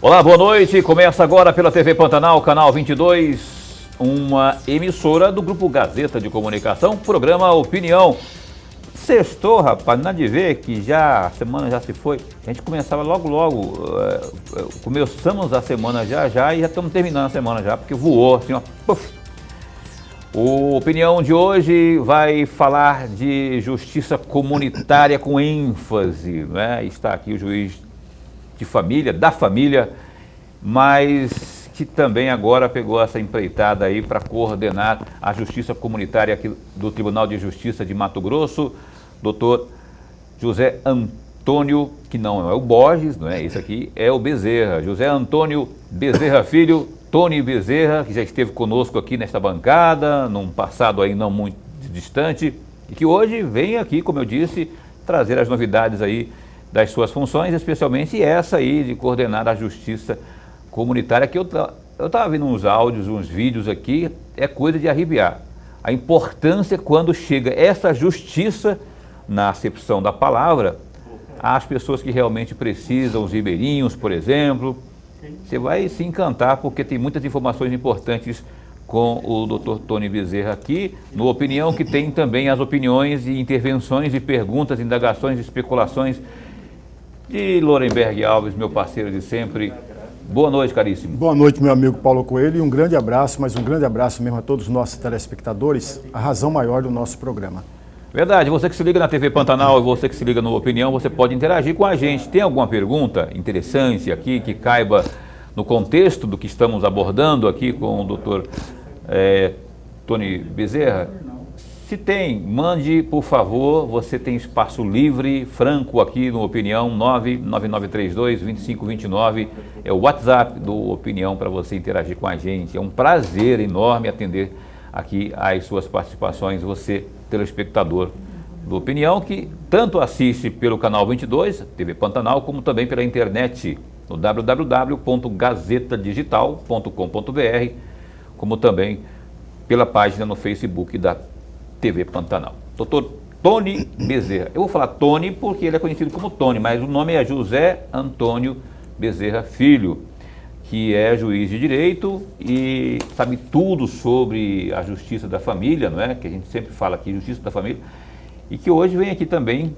Olá, boa noite. Começa agora pela TV Pantanal, canal 22, uma emissora do Grupo Gazeta de Comunicação, programa Opinião. Sextou, rapaz, nada de ver que a semana já se foi. A gente começava logo, começamos a semana já e já estamos terminando a semana já, porque voou assim, ó. Puf. O Opinião de hoje vai falar de justiça comunitária com ênfase, né? Está aqui o juiz de família, da família, mas que também agora pegou essa empreitada aí para coordenar a justiça comunitária aqui do Tribunal de Justiça de Mato Grosso, doutor José Antônio, que não é o Borges, não é esse aqui, é o Bezerra, José Antônio Bezerra Filho, Tony Bezerra, que já esteve conosco aqui nesta bancada, num passado aí não muito distante, e que hoje vem aqui, como eu disse, trazer as novidades aí das suas funções, especialmente essa aí de coordenar a justiça comunitária, que eu estava vendo uns áudios, uns vídeos aqui, é coisa de arrepiar. A importância quando chega essa justiça, na acepção da palavra, às pessoas que realmente precisam, os ribeirinhos, por exemplo. Você vai se encantar porque tem muitas informações importantes com o Dr. Tony Bezerra aqui, no Opinião, que tem também as opiniões e intervenções e perguntas, indagações, especulações de Lorenberg Alves, meu parceiro de sempre. Boa noite, caríssimo. Boa noite, meu amigo Paulo Coelho, e um grande abraço, mas um grande abraço mesmo a todos os nossos telespectadores, a razão maior do nosso programa. Verdade, você que se liga na TV Pantanal e você que se liga no Opinião, você pode interagir com a gente. Tem alguma pergunta interessante aqui que caiba no contexto do que estamos abordando aqui com o doutor Tony Bezerra? Se tem, mande, por favor, você tem espaço livre, franco aqui no Opinião, 99932-2529, é o WhatsApp do Opinião para você interagir com a gente. É um prazer enorme atender aqui as suas participações, você, telespectador do Opinião, que tanto assiste pelo canal 22, TV Pantanal, como também pela internet, no www.gazetadigital.com.br, como também pela página no Facebook da TV Pantanal. Doutor Tony Bezerra. Eu vou falar Tony porque ele é conhecido como Tony, mas o nome é José Antônio Bezerra Filho, que é juiz de direito e sabe tudo sobre a justiça da família, não é? Que a gente sempre fala aqui, justiça da família, e que hoje vem aqui também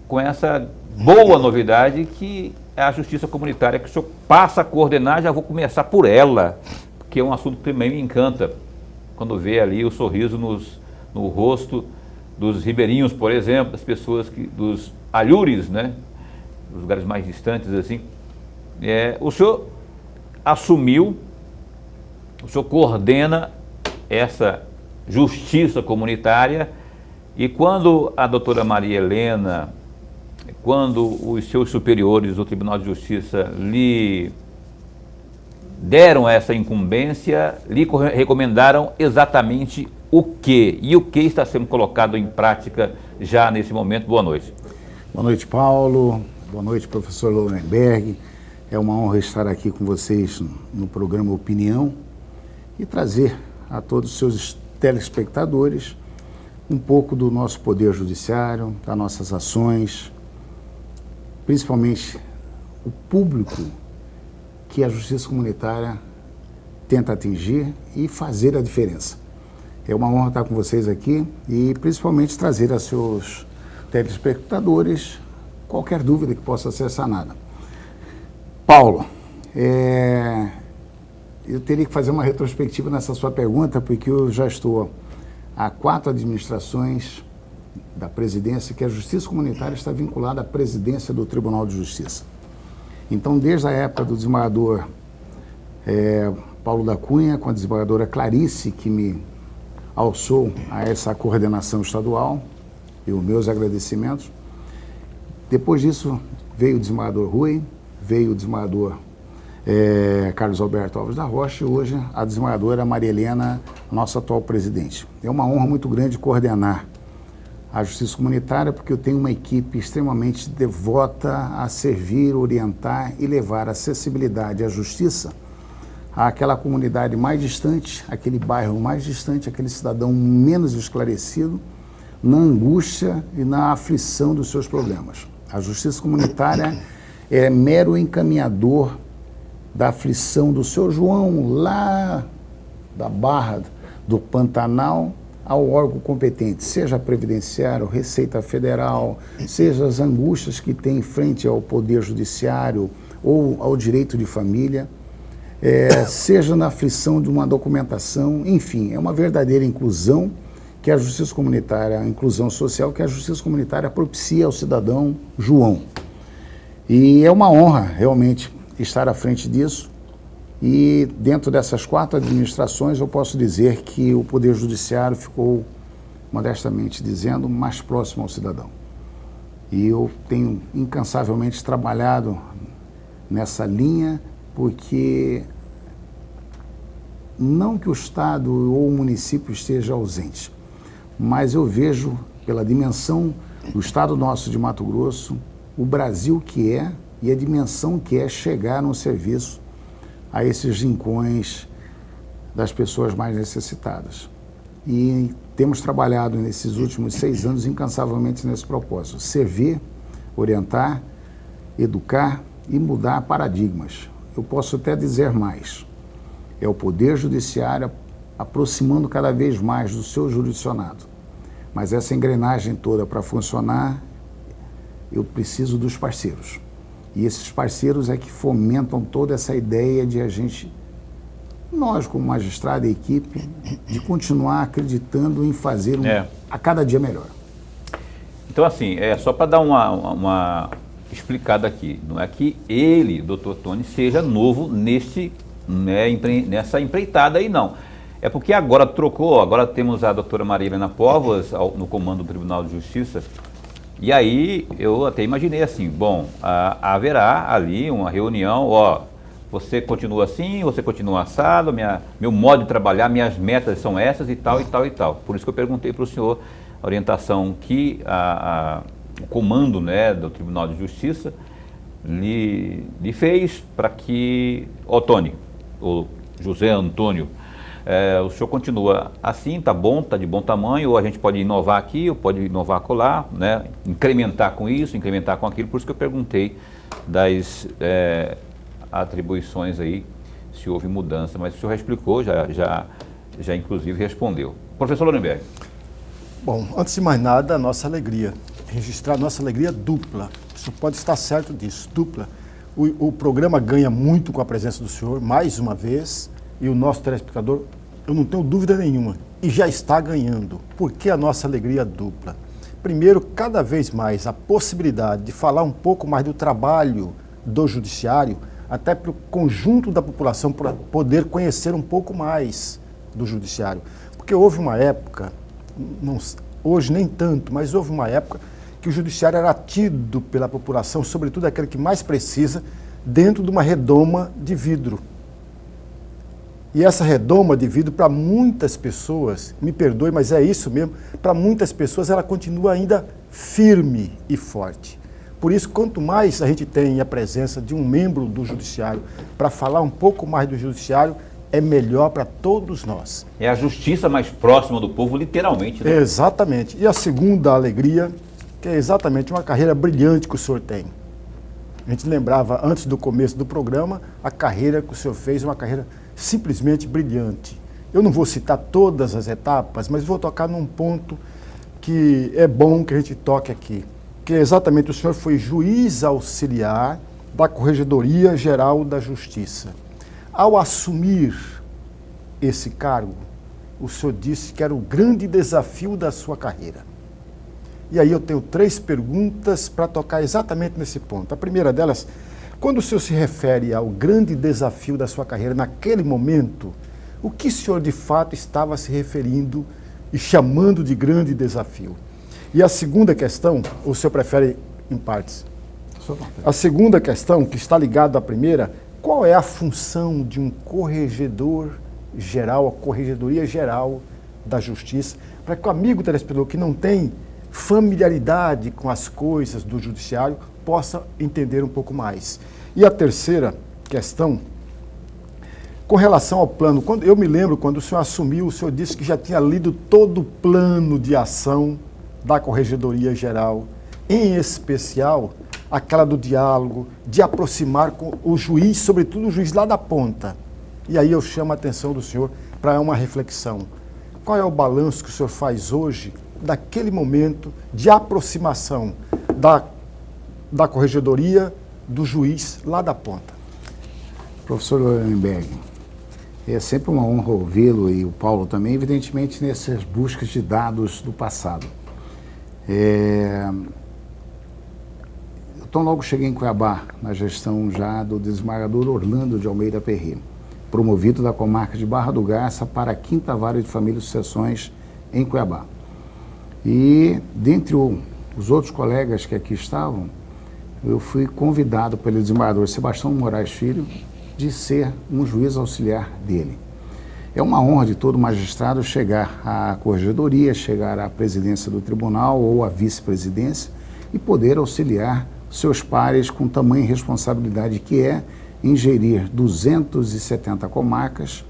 com essa boa novidade que é a justiça comunitária, que o senhor passa a coordenar. Já vou começar por ela, que é um assunto que também me encanta, quando vê ali o sorriso no rosto dos ribeirinhos, por exemplo, das pessoas, dos alhures, né? Dos lugares mais distantes, assim. O senhor assumiu, o senhor coordena essa justiça comunitária, e quando a doutora Maria Helena, quando os seus superiores do Tribunal de Justiça lhe deram essa incumbência, lhe recomendaram exatamente o quê? E o que está sendo colocado em prática já nesse momento? Boa noite. Boa noite, Paulo. Boa noite, professor Lorenberg. É uma honra estar aqui com vocês no programa Opinião e trazer a todos os seus telespectadores um pouco do nosso poder judiciário, das nossas ações, principalmente o público que a justiça comunitária tenta atingir e fazer a diferença. É uma honra estar com vocês aqui e principalmente trazer a seus telespectadores qualquer dúvida que possa ser sanada. Paulo, eu teria que fazer uma retrospectiva nessa sua pergunta, porque eu já estou há 4 administrações da presidência, que a justiça comunitária está vinculada à presidência do Tribunal de Justiça. Então, desde a época do desembargador Paulo da Cunha, com a desembargadora Clarice, que me alçou a essa coordenação estadual, e os meus agradecimentos. Depois disso, veio o desembargador Rui, veio o desembargador Carlos Alberto Alves da Rocha, e hoje a desembargadora Maria Helena, nossa atual presidente. É uma honra muito grande coordenar a justiça comunitária, porque eu tenho uma equipe extremamente devota a servir, orientar e levar acessibilidade à justiça àquela comunidade mais distante, aquele bairro mais distante, aquele cidadão menos esclarecido, na angústia e na aflição dos seus problemas. A justiça comunitária é mero encaminhador da aflição do seu João, lá da Barra do Pantanal, ao órgão competente, seja previdenciário, Receita Federal, seja as angústias que tem em frente ao Poder Judiciário ou ao direito de família, seja na aflição de uma documentação, enfim, é uma verdadeira inclusão que a Justiça Comunitária, a inclusão social que a Justiça Comunitária propicia ao cidadão João. E é uma honra, realmente, estar à frente disso. E dentro dessas 4 administrações, eu posso dizer que o Poder Judiciário ficou, modestamente dizendo, mais próximo ao cidadão. E eu tenho incansavelmente trabalhado nessa linha, porque não que o Estado ou o município esteja ausente, mas eu vejo, pela dimensão do Estado nosso de Mato Grosso, o Brasil que é e a dimensão que é chegar no serviço a esses rincões das pessoas mais necessitadas. E temos trabalhado nesses últimos 6 anos incansavelmente nesse propósito: servir, orientar, educar e mudar paradigmas. Eu posso até dizer mais: é o Poder Judiciário aproximando cada vez mais do seu jurisdicionado. Mas essa engrenagem toda, para funcionar, eu preciso dos parceiros. E esses parceiros é que fomentam toda essa ideia de a gente, nós como magistrado e equipe, de continuar acreditando em fazer a cada dia melhor. Então, assim, só para dar uma explicada aqui, não é que ele, doutor Tony, seja novo nessa empreitada aí, não. É porque agora trocou, agora temos a doutora Maria Helena Povas no comando do Tribunal de Justiça. E aí eu até imaginei assim, bom, haverá ali uma reunião, você continua assim, você continua assado, meu modo de trabalhar, minhas metas são essas e tal, e tal, e tal. Por isso que eu perguntei para o senhor a orientação que o comando, né, do Tribunal de Justiça lhe fez para que, Tony, o José Antônio, o senhor continua assim, tá bom, tá de bom tamanho, ou a gente pode inovar aqui, ou pode inovar acolá, né? Incrementar com isso, incrementar com aquilo. Por isso que eu perguntei das atribuições aí, se houve mudança, mas o senhor já explicou, já inclusive respondeu. Professor Lorenberg. Bom, antes de mais nada, a nossa alegria, registrar a nossa alegria dupla. O senhor pode estar certo disso, dupla. O programa ganha muito com a presença do senhor, mais uma vez, e o nosso telespectador, eu não tenho dúvida nenhuma, e já está ganhando. Por que a nossa alegria dupla? Primeiro, cada vez mais a possibilidade de falar um pouco mais do trabalho do judiciário, até para o conjunto da população para poder conhecer um pouco mais do judiciário. Porque houve uma época, hoje nem tanto, mas houve uma época que o judiciário era tido pela população, sobretudo aquele que mais precisa, dentro de uma redoma de vidro. E essa redoma de vidro, para muitas pessoas, me perdoe, mas é isso mesmo, para muitas pessoas ela continua ainda firme e forte. Por isso, quanto mais a gente tem a presença de um membro do judiciário para falar um pouco mais do judiciário, é melhor para todos nós. É a justiça mais próxima do povo, literalmente, né? Exatamente. E a segunda alegria, que é exatamente uma carreira brilhante que o senhor tem. A gente lembrava, antes do começo do programa, a carreira que o senhor fez, uma carreira simplesmente brilhante. Eu não vou citar todas as etapas, mas vou tocar num ponto que é bom que a gente toque aqui, que é exatamente o senhor foi juiz auxiliar da Corregedoria Geral da Justiça. Ao assumir esse cargo, o senhor disse que era o grande desafio da sua carreira. E aí eu tenho 3 perguntas para tocar exatamente nesse ponto. A primeira delas, quando o senhor se refere ao grande desafio da sua carreira naquele momento, o que o senhor de fato estava se referindo e chamando de grande desafio? E a segunda questão, ou o senhor prefere em partes? A segunda questão, que está ligada à primeira, qual é a função de um corregedor geral, a Corregedoria Geral da Justiça, para que o amigo telespectador que não tem familiaridade com as coisas do judiciário possa entender um pouco mais. E a terceira questão, com relação ao plano, eu me lembro quando o senhor assumiu, o senhor disse que já tinha lido todo o plano de ação da Corregedoria Geral, em especial aquela do diálogo, de aproximar com o juiz, sobretudo o juiz lá da ponta. E aí eu chamo a atenção do senhor para uma reflexão. Qual é o balanço que o senhor faz hoje daquele momento de aproximação da corregedoria do juiz lá da ponta? Professor Lorenberg, é sempre uma honra ouvi-lo e o Paulo também, evidentemente, nessas buscas de dados do passado. Então, logo cheguei em Cuiabá, na gestão já do desembargador Orlando de Almeida Perret, promovido da comarca de Barra do Garça para a 5ª Vara de Família e Sucessões em Cuiabá. E, dentre os outros colegas que aqui estavam, eu fui convidado pelo desembargador Sebastião Moraes Filho de ser um juiz auxiliar dele. É uma honra de todo magistrado chegar à corregedoria, chegar à presidência do tribunal ou à vice-presidência e poder auxiliar seus pares com tamanha responsabilidade que é em gerir 270 comarcas,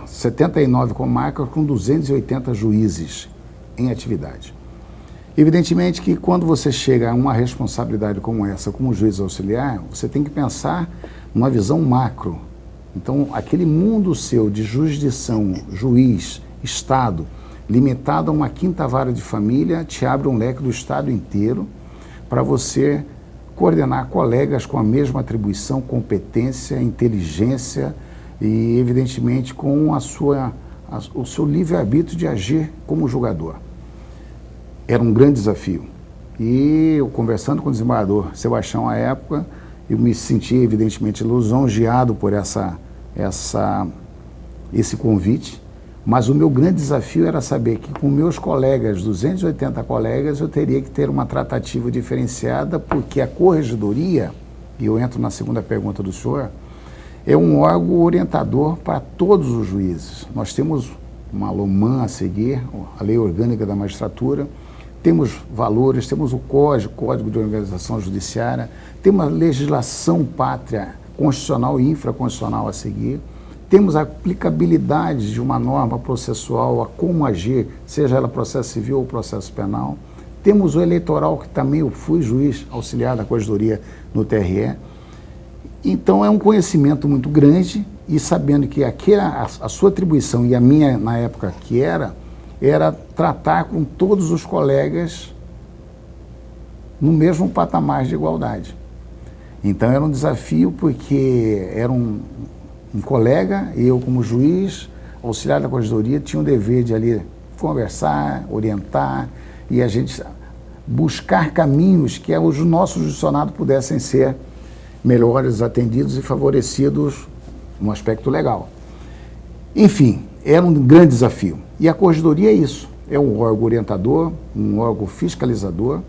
79 comarcas com 280 juízes em atividade. Evidentemente que quando você chega a uma responsabilidade como essa, como juiz auxiliar, você tem que pensar numa visão macro. Então, aquele mundo seu de jurisdição, juiz, Estado, limitado a uma 5ª Vara de Família, te abre um leque do Estado inteiro para você coordenar colegas com a mesma atribuição, competência, inteligência e, evidentemente, com o seu livre-arbítrio de agir como julgador. Era um grande desafio. E eu, conversando com o desembargador Sebastião à época, eu me senti, evidentemente, lisonjeado por esse convite, mas o meu grande desafio era saber que com meus colegas, 280 colegas, eu teria que ter uma tratativa diferenciada, porque a corregedoria, e eu entro na segunda pergunta do senhor, é um órgão orientador para todos os juízes. Nós temos uma LOMAN a seguir, a Lei Orgânica da Magistratura, temos valores, temos o Código de Organização Judiciária, temos a legislação pátria constitucional e infraconstitucional a seguir, temos a aplicabilidade de uma norma processual a como agir, seja ela processo civil ou processo penal, temos o eleitoral, que também eu fui juiz auxiliar da corregedoria no TRE. Então é um conhecimento muito grande e sabendo que a sua atribuição e a minha na época que era tratar com todos os colegas no mesmo patamar de igualdade. Então era um desafio porque era um colega, eu como juiz, auxiliar da corregedoria, tinha o dever de ali conversar, orientar e a gente buscar caminhos que os nossos judicionados pudessem ser melhores atendidos e favorecidos no aspecto legal. Enfim, era um grande desafio. E a corregedoria é isso, é um órgão orientador, um órgão fiscalizador,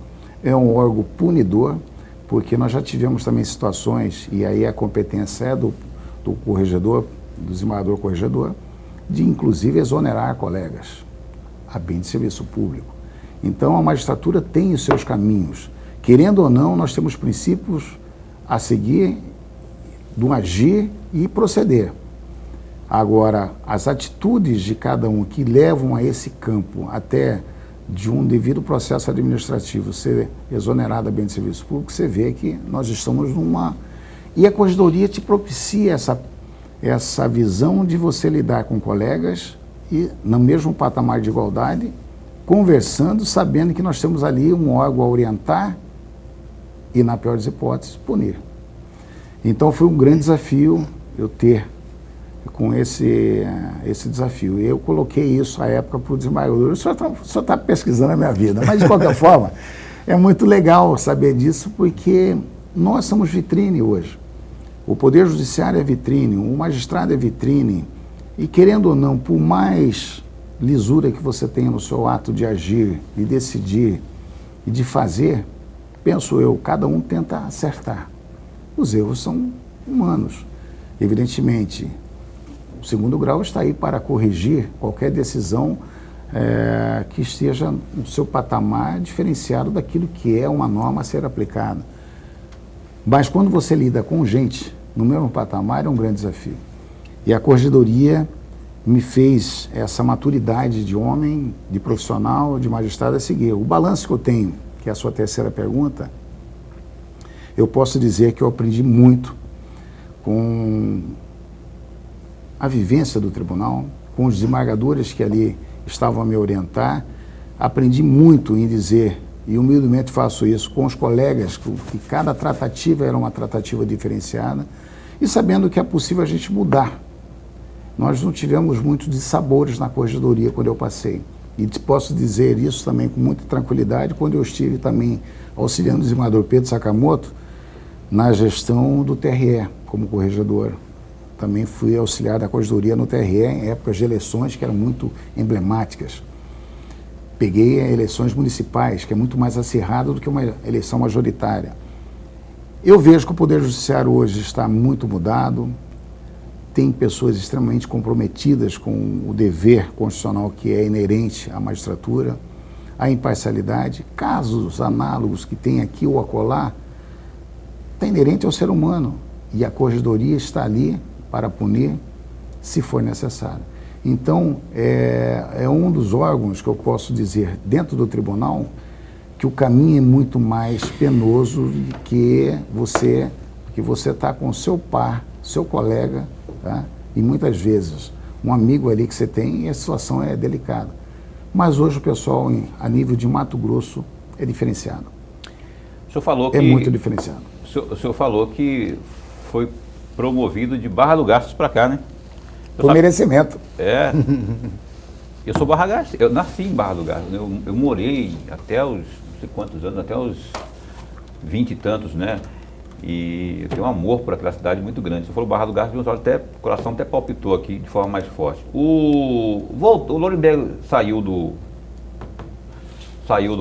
é um órgão punidor, porque nós já tivemos também situações, e aí a competência é do corregedor, do desembargador corregedor, de inclusive exonerar colegas a bem de serviço público. Então a magistratura tem os seus caminhos. Querendo ou não, nós temos princípios a seguir do agir e proceder. Agora, as atitudes de cada um que levam a esse campo até de um devido processo administrativo ser exonerado a bem de serviço público, você vê que nós estamos numa... E a corregedoria te propicia essa visão de você lidar com colegas e no mesmo patamar de igualdade, conversando, sabendo que nós temos ali um órgão a orientar e, na pior das hipóteses, punir. Então foi um grande desafio eu ter com esse desafio. Eu coloquei isso à época para o desembargador. O senhor está pesquisando a minha vida, mas de qualquer forma, é muito legal saber disso, porque nós somos vitrine hoje. O Poder Judiciário é vitrine, o magistrado é vitrine, e querendo ou não, por mais lisura que você tenha no seu ato de agir, de decidir e de fazer, penso eu, cada um tenta acertar. Os erros são humanos. Evidentemente, o segundo grau está aí para corrigir qualquer decisão que esteja no seu patamar diferenciado daquilo que é uma norma a ser aplicada. Mas quando você lida com gente no mesmo patamar, é um grande desafio. E a corregedoria me fez essa maturidade de homem, de profissional, de magistrado a seguir. O balanço que eu tenho, que é a sua terceira pergunta, eu posso dizer que eu aprendi muito com a vivência do tribunal, com os desembargadores que ali estavam a me orientar. Aprendi muito em dizer, e humildemente faço isso, com os colegas, que cada tratativa era uma tratativa diferenciada, e sabendo que é possível a gente mudar. Nós não tivemos muitos dissabores na corregedoria quando eu passei. E posso dizer isso também com muita tranquilidade quando eu estive também auxiliando o desembargador Pedro Sakamoto na gestão do TRE como corregedor. Também fui auxiliar da corregedoria no TRE em épocas de eleições que eram muito emblemáticas. Peguei eleições municipais, que é muito mais acirrada do que uma eleição majoritária. Eu vejo que o Poder Judiciário hoje está muito mudado, tem pessoas extremamente comprometidas com o dever constitucional que é inerente à magistratura, à imparcialidade. Casos análogos que tem aqui ou acolá, está inerente ao ser humano. E a corregedoria está ali para punir, se for necessário. Então, é um dos órgãos que eu posso dizer, dentro do tribunal, que o caminho é muito mais penoso que você está com seu par, seu colega, tá? E muitas vezes um amigo ali que você tem e a situação é delicada. Mas hoje o pessoal, a nível de Mato Grosso, é diferenciado. O senhor falou que... É muito diferenciado. O senhor falou que foi promovido de Barra do Garças para cá, né? Por merecimento. É. Eu sou Barra Garças, eu nasci em Barra do Garças, eu morei até os, não sei quantos anos, até os 20 e tantos, né? E eu tenho um amor por aquela cidade muito grande. Se eu for Barra do Garças, o coração até palpitou aqui de forma mais forte. O Lourimbé saiu do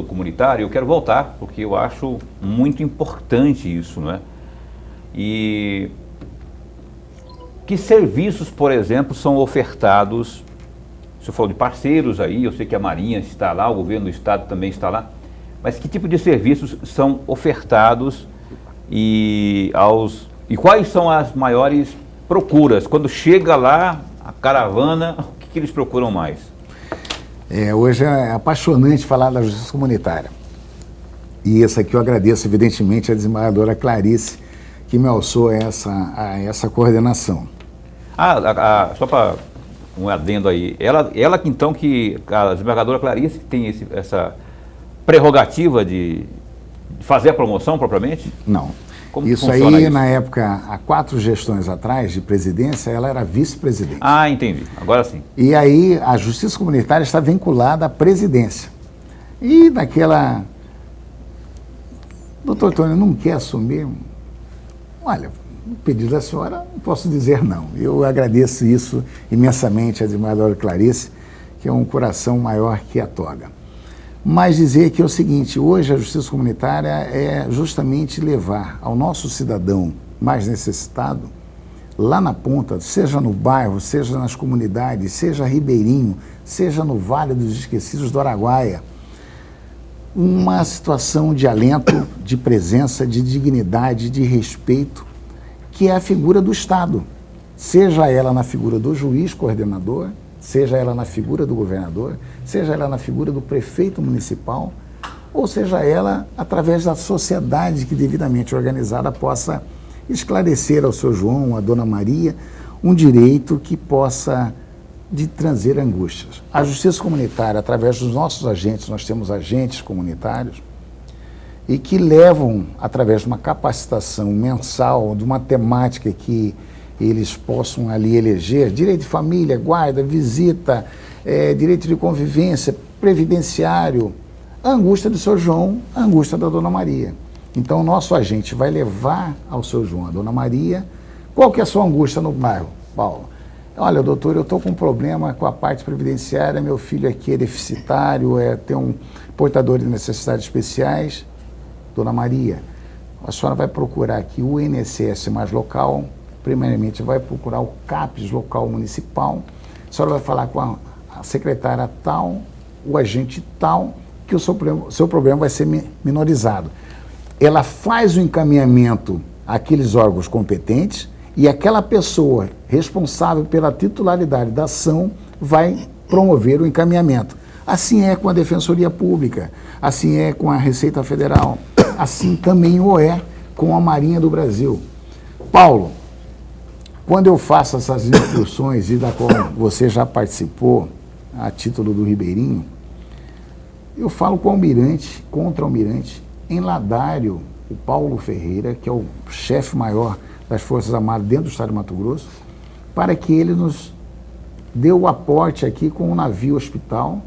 comunitário, eu quero voltar, porque eu acho muito importante isso, né? E que serviços, por exemplo, são ofertados? O senhor falou de parceiros aí, eu sei que a Marinha está lá, o governo do estado também está lá, mas que tipo de serviços são ofertados e quais são as maiores procuras? Quando chega lá a caravana, o que eles procuram mais? Hoje é apaixonante falar da justiça comunitária. E isso aqui eu agradeço, evidentemente, à desembargadora Clarice, que me alçou a essa coordenação. Só para um adendo aí, ela que então, a desembargadora Clarice, que tem essa prerrogativa de fazer a promoção propriamente? Não. Como isso funciona aí, isso? Na época, há 4 gestões atrás de presidência, ela era vice-presidente. Ah, entendi. Agora sim. E aí a justiça comunitária está vinculada à presidência. E naquela... Doutor Tony, não quer assumir? Olha, no pedido da senhora, não posso dizer não. Eu agradeço isso imensamente à desembargadora Clarice, que é um coração maior que a toga. Mas dizer que é o seguinte, hoje a justiça comunitária é justamente levar ao nosso cidadão mais necessitado, lá na ponta, seja no bairro, seja nas comunidades, seja Ribeirinho, seja no Vale dos Esquecidos do Araguaia, uma situação de alento, de presença, de dignidade, de respeito, que é a figura do Estado, seja ela na figura do juiz coordenador, seja ela na figura do governador, seja ela na figura do prefeito municipal, ou seja ela através da sociedade que devidamente organizada possa esclarecer ao seu João, à Dona Maria, um direito que possa de trazer angústias. A justiça comunitária, através dos nossos agentes, nós temos agentes comunitários, e que levam, através de uma capacitação mensal, de uma temática que eles possam ali eleger, direito de família, guarda, visita, direito de convivência, previdenciário, a angústia do seu João, a angústia da Dona Maria. Então, o nosso agente vai levar ao seu João, a Dona Maria, qual que é a sua angústia no bairro, Paulo? Olha, doutor, eu estou com um problema com a parte previdenciária, meu filho aqui é deficitário, tem um portador de necessidades especiais. Dona Maria, a senhora vai procurar aqui o INSS mais local, primeiramente vai procurar o CAPES local municipal, a senhora vai falar com a secretária tal, o agente tal, que o seu problema vai ser minorizado. Ela faz o encaminhamento àqueles órgãos competentes e aquela pessoa responsável pela titularidade da ação vai promover o encaminhamento. Assim é com a Defensoria Pública, assim é com a Receita Federal, assim também o é com a Marinha do Brasil. Paulo, quando eu faço essas instruções e da qual você já participou a título do Ribeirinho, eu falo com o almirante, contra-almirante, em Ladário, o Paulo Ferreira, que é o chefe maior das Forças Armadas dentro do estado de Mato Grosso, para que ele nos dê o aporte aqui com o navio hospital,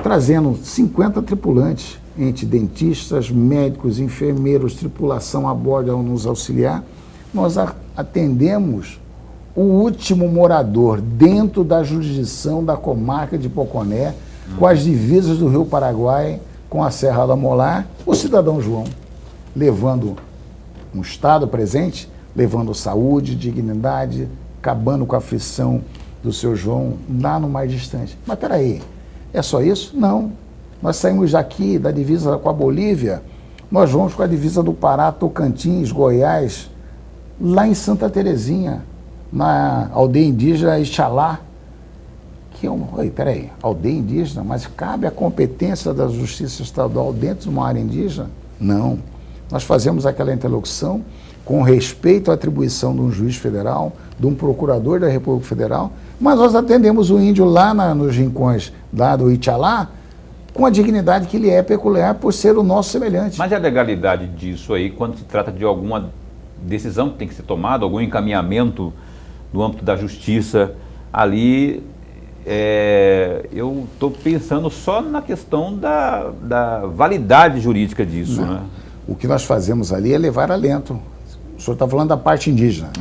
trazendo 50 tripulantes, entre dentistas, médicos, enfermeiros, tripulação a bordo ao nos auxiliar. Nós atendemos o último morador dentro da jurisdição da comarca de Poconé, com as divisas do Rio Paraguai, com a Serra da Molar, o cidadão João, levando um Estado presente, levando saúde, dignidade, acabando com a aflição do seu João lá no mais distante. Mas peraí, é só isso? Não. Nós saímos daqui, da divisa com a Bolívia, nós vamos com a divisa do Pará, Tocantins, Goiás, lá em Santa Terezinha, na aldeia indígena Ixalá, que é peraí, aldeia indígena, mas cabe a competência da Justiça Estadual dentro de uma área indígena? Não. Nós fazemos aquela interlocução com respeito à atribuição de um juiz federal, de um procurador da República Federal, mas nós atendemos o índio lá nos rincões lá do Ixalá, com a dignidade que lhe é peculiar por ser o nosso semelhante. Mas a legalidade disso aí, quando se trata de alguma decisão que tem que ser tomada, algum encaminhamento no âmbito da justiça, ali eu estou pensando só na questão da validade jurídica disso. Não. Né? O que nós fazemos ali é levar alento. O senhor está falando da parte indígena.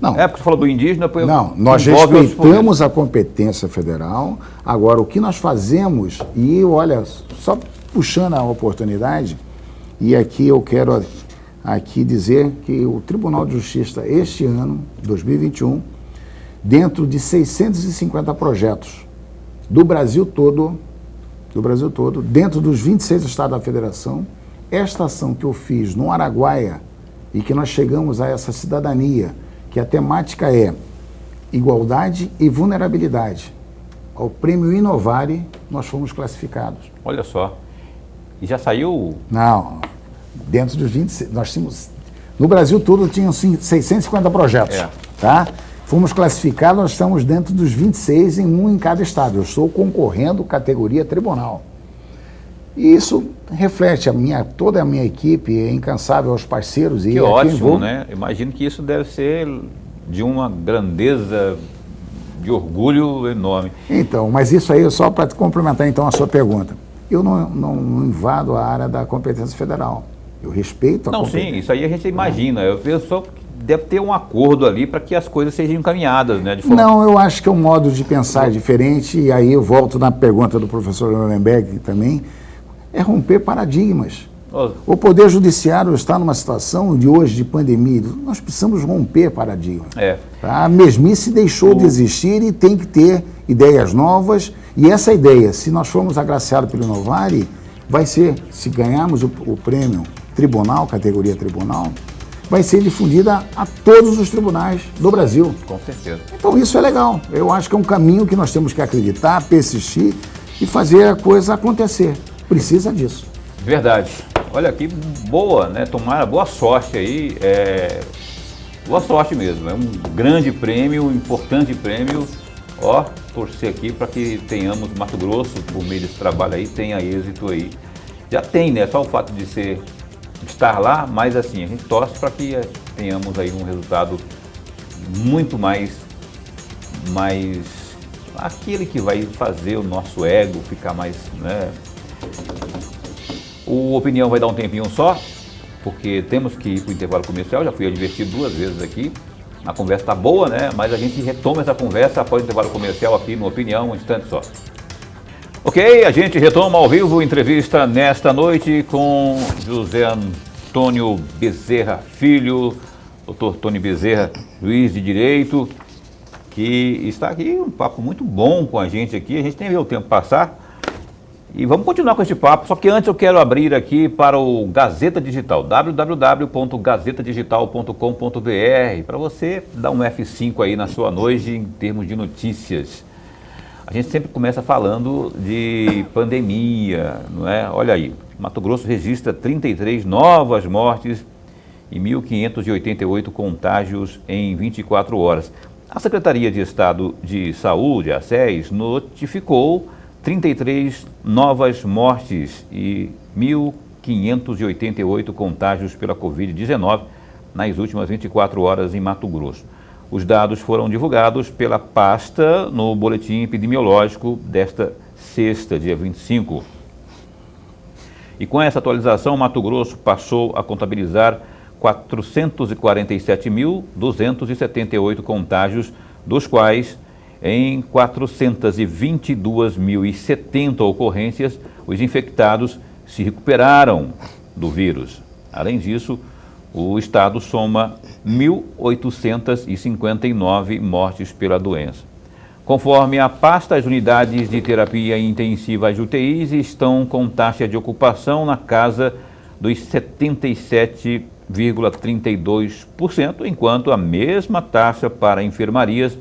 Não. É porque você falou do indígena, depois não, nós respeitamos a competência federal. Agora, o que nós fazemos, e olha, só puxando a oportunidade, e aqui eu quero dizer que o Tribunal de Justiça, este ano, 2021, dentro de 650 projetos do Brasil todo, dentro dos 26 estados da federação, esta ação que eu fiz no Araguaia, e que nós chegamos a essa cidadania, que a temática é igualdade e vulnerabilidade. Ao prêmio Inovare, nós fomos classificados. Olha só. E já saiu? Não. Dentro dos 26, nós tínhamos... No Brasil todo tinham 650 projetos. Tá? Fomos classificados, nós estamos dentro dos 26, um em cada estado. Eu estou concorrendo categoria tribunal. E isso reflete toda a minha equipe, é incansável aos parceiros. Que ótimo, né? Imagino que isso deve ser de uma grandeza, de orgulho enorme. Então, mas isso aí, só para complementar então a sua pergunta, eu não invado a área da competência federal. Eu respeito a competência. Sim, isso aí a gente imagina. Eu penso só que deve ter um acordo ali para que as coisas sejam encaminhadas, né? Não, eu acho que é um modo de pensar diferente, e aí eu volto na pergunta do professor Nuremberg também, é romper paradigmas. O Poder Judiciário está numa situação de hoje, de pandemia, nós precisamos romper paradigmas. A mesmice deixou de existir e tem que ter ideias novas, e essa ideia, se nós formos agraciados pelo Inovare, vai ser, se ganharmos o prêmio tribunal, categoria tribunal, vai ser difundida a todos os tribunais do Brasil. Com certeza. Então isso é legal. Eu acho que é um caminho que nós temos que acreditar, persistir e fazer a coisa acontecer. Precisa disso. Verdade. Olha aqui, boa, né? Tomara boa sorte aí. Boa sorte mesmo. É um grande prêmio, um importante prêmio. Torcer aqui para que tenhamos Mato Grosso, por meio desse trabalho aí, tenha êxito aí. Já tem, né? Só o fato de estar lá, mas assim, a gente torce para que tenhamos aí um resultado muito mais aquele que vai fazer o nosso ego ficar mais, né? O Opinião vai dar um tempinho só, porque temos que ir para o intervalo comercial, já fui advertido 2 vezes aqui. A conversa está boa, né? Mas a gente retoma essa conversa após o intervalo comercial aqui no Opinião, um instante só. Ok, a gente retoma ao vivo entrevista nesta noite com José Antônio Bezerra Filho, doutor Tony Bezerra, juiz de Direito, que está aqui, um papo muito bom com a gente aqui. A gente tem que ver o tempo passar. E vamos continuar com esse papo, só que antes eu quero abrir aqui para o Gazeta Digital, www.gazetadigital.com.br, para você dar um F5 aí na sua noite em termos de notícias. A gente sempre começa falando de pandemia, não é? Olha aí, Mato Grosso registra 33 novas mortes e 1.588 contágios em 24 horas. A Secretaria de Estado de Saúde, a SES, notificou 33 novas mortes e 1.588 contágios pela Covid-19 nas últimas 24 horas em Mato Grosso. Os dados foram divulgados pela pasta no boletim epidemiológico desta sexta, dia 25. E com essa atualização, Mato Grosso passou a contabilizar 447.278 contágios, dos quais em 422.070 ocorrências, os infectados se recuperaram do vírus. Além disso, o estado soma 1.859 mortes pela doença. Conforme a pasta, as unidades de terapia intensiva, as UTIs, estão com taxa de ocupação na casa dos 77,32%, enquanto a mesma taxa para enfermarias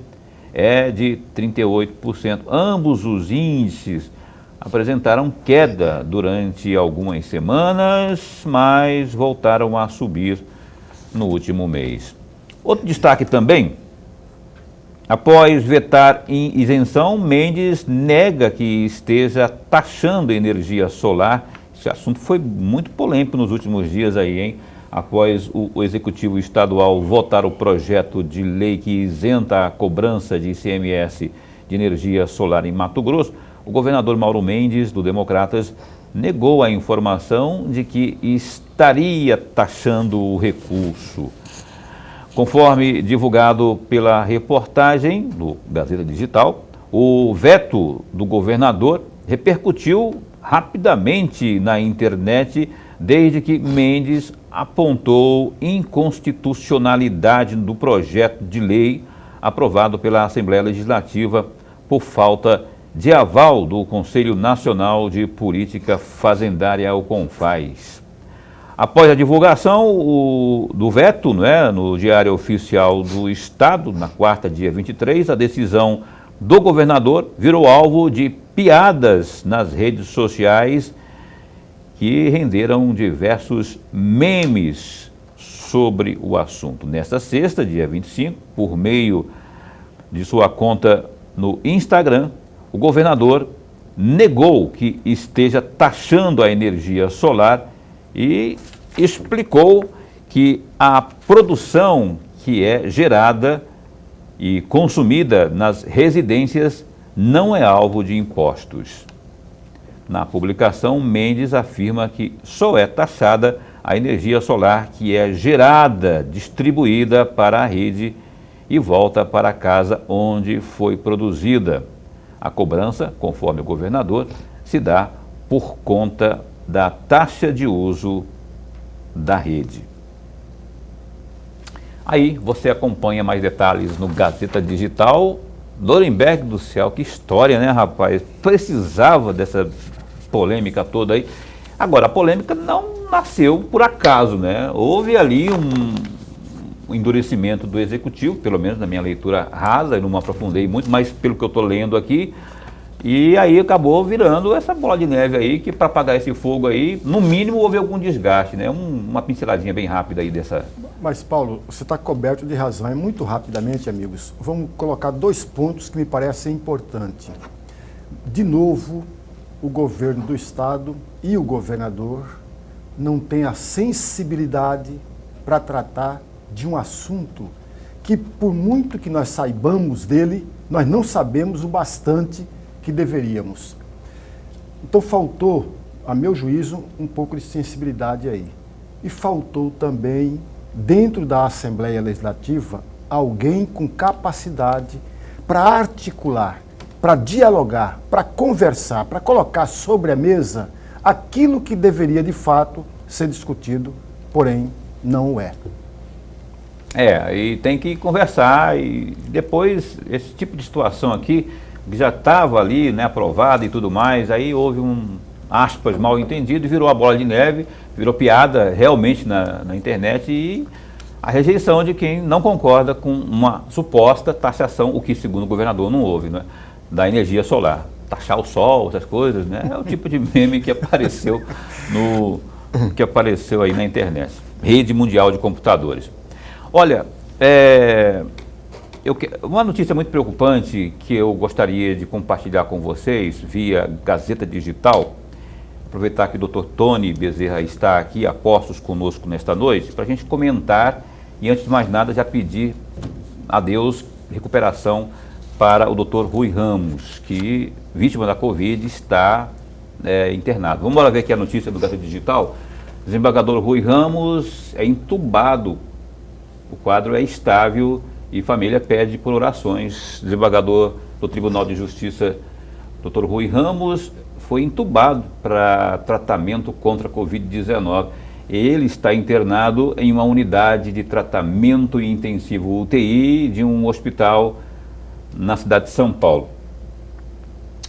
é de 38%. Ambos os índices apresentaram queda durante algumas semanas, mas voltaram a subir no último mês. Outro destaque também: após vetar em isenção, Mendes nega que esteja taxando energia solar. Esse assunto foi muito polêmico nos últimos dias aí, hein? Após o Executivo Estadual votar o projeto de lei que isenta a cobrança de ICMS de energia solar em Mato Grosso, o governador Mauro Mendes, do Democratas, negou a informação de que estaria taxando o recurso. Conforme divulgado pela reportagem do Gazeta Digital, o veto do governador repercutiu rapidamente na internet desde que Mendes apontou inconstitucionalidade do projeto de lei aprovado pela Assembleia Legislativa por falta de aval do Conselho Nacional de Política Fazendária, o CONFAZ. Após a divulgação do veto, no Diário Oficial do Estado, na quarta, dia 23, a decisão do governador virou alvo de piadas nas redes sociais que renderam diversos memes sobre o assunto. Nesta sexta, dia 25, por meio de sua conta no Instagram, o governador negou que esteja taxando a energia solar e explicou que a produção que é gerada e consumida nas residências não é alvo de impostos. Na publicação, Mendes afirma que só é taxada a energia solar que é gerada, distribuída para a rede e volta para a casa onde foi produzida. A cobrança, conforme o governador, se dá por conta da taxa de uso da rede. Aí você acompanha mais detalhes no Gazeta Digital. Nuremberg do céu, que história, né, rapaz? Precisava dessa polêmica toda aí. Agora, a polêmica não nasceu por acaso, né? Houve ali um endurecimento do Executivo, pelo menos na minha leitura rasa, eu não me aprofundei muito, mas pelo que eu estou lendo aqui, e aí acabou virando essa bola de neve aí, que para apagar esse fogo aí, no mínimo houve algum desgaste, né? Uma pinceladinha bem rápida aí dessa... Mas, Paulo, você está coberto de razão. É muito rapidamente, amigos, vamos colocar 2 pontos que me parecem importantes. De novo, o governo do Estado e o governador não têm a sensibilidade para tratar de um assunto que, por muito que nós saibamos dele, nós não sabemos o bastante que deveríamos. Então faltou, a meu juízo, um pouco de sensibilidade aí. E faltou também, dentro da Assembleia Legislativa, alguém com capacidade para articular, para dialogar, para conversar, para colocar sobre a mesa aquilo que deveria de fato ser discutido, porém não o é. E tem que conversar, e depois esse tipo de situação aqui, que já estava ali, né, aprovado e tudo mais, aí houve aspas, mal entendido, e virou a bola de neve, virou piada realmente na internet, e a rejeição de quem não concorda com uma suposta taxação, o que segundo o governador não houve, né, da energia solar. Taxar o sol, essas coisas, né, é o tipo de meme que apareceu aí na internet. rede mundial de computadores. Olha, uma notícia muito preocupante que eu gostaria de compartilhar com vocês via Gazeta Digital, aproveitar que o Dr. Tony Bezerra está aqui a postos conosco nesta noite, para a gente comentar e, antes de mais nada, já pedir a Deus recuperação para o Dr. Rui Ramos, que, vítima da Covid, está internado. Vamos lá ver aqui a notícia do Gazeta Digital. Desembargador Rui Ramos é entubado, o quadro é estável e família pede por orações. Desembargador do Tribunal de Justiça, Dr. Rui Ramos, foi entubado para tratamento contra a Covid-19. Ele está internado em uma unidade de tratamento intensivo UTI de um hospital na cidade de São Paulo.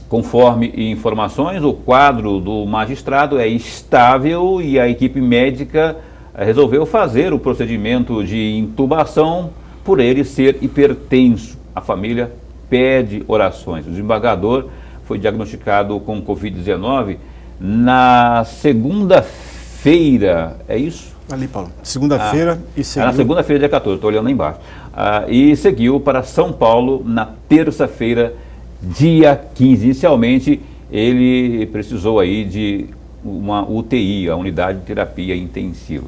Conforme informações, o quadro do magistrado é estável e a equipe médica resolveu fazer o procedimento de intubação por ele ser hipertenso. A família pede orações. O desembargador foi diagnosticado com Covid-19 na segunda-feira, é isso? Ali, Paulo. Segunda-feira e seguiu. Na segunda-feira, dia 14, estou olhando lá embaixo. E seguiu para São Paulo na terça-feira, dia 15. Inicialmente, ele precisou aí de uma UTI, a unidade de terapia intensiva.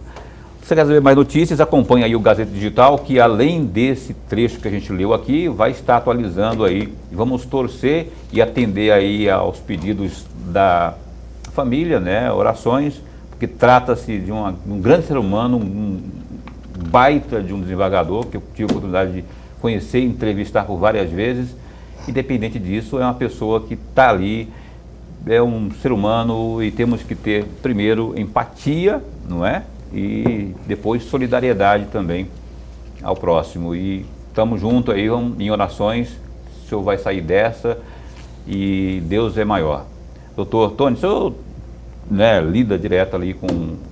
Se você quer saber mais notícias, acompanhe aí o Gazeta Digital, que além desse trecho que a gente leu aqui, vai estar atualizando aí. Vamos torcer e atender aí aos pedidos da família, né, orações, porque trata-se de um grande ser humano, um baita de um desembargador, que eu tive a oportunidade de conhecer e entrevistar por várias vezes. Independente disso, é uma pessoa que está ali, é um ser humano e temos que ter, primeiro, empatia, não é? E depois solidariedade também ao próximo. E estamos juntos aí em orações, o senhor vai sair dessa e Deus é maior. Doutor Tony, o senhor lida direto ali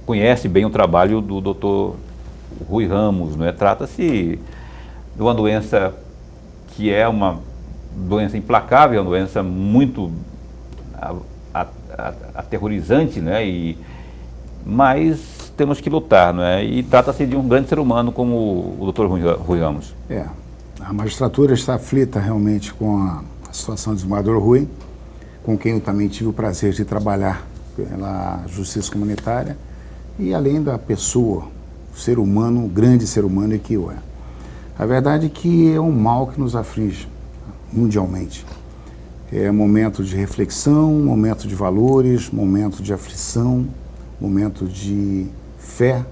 conhece bem o trabalho do doutor Rui Ramos, não é? Trata-se de uma doença que é uma doença implacável, uma doença muito aterrorizante, né? Mas temos que lutar, não é? E trata-se de um grande ser humano como o Dr. Rui Ramos. A magistratura está aflita realmente com a situação do desembargador Rui, com quem eu também tive o prazer de trabalhar pela Justiça Comunitária, e além da pessoa, ser humano, grande ser humano que eu é. A verdade é que é um mal que nos aflige mundialmente. É momento de reflexão, momento de valores, momento de aflição, momento de fé,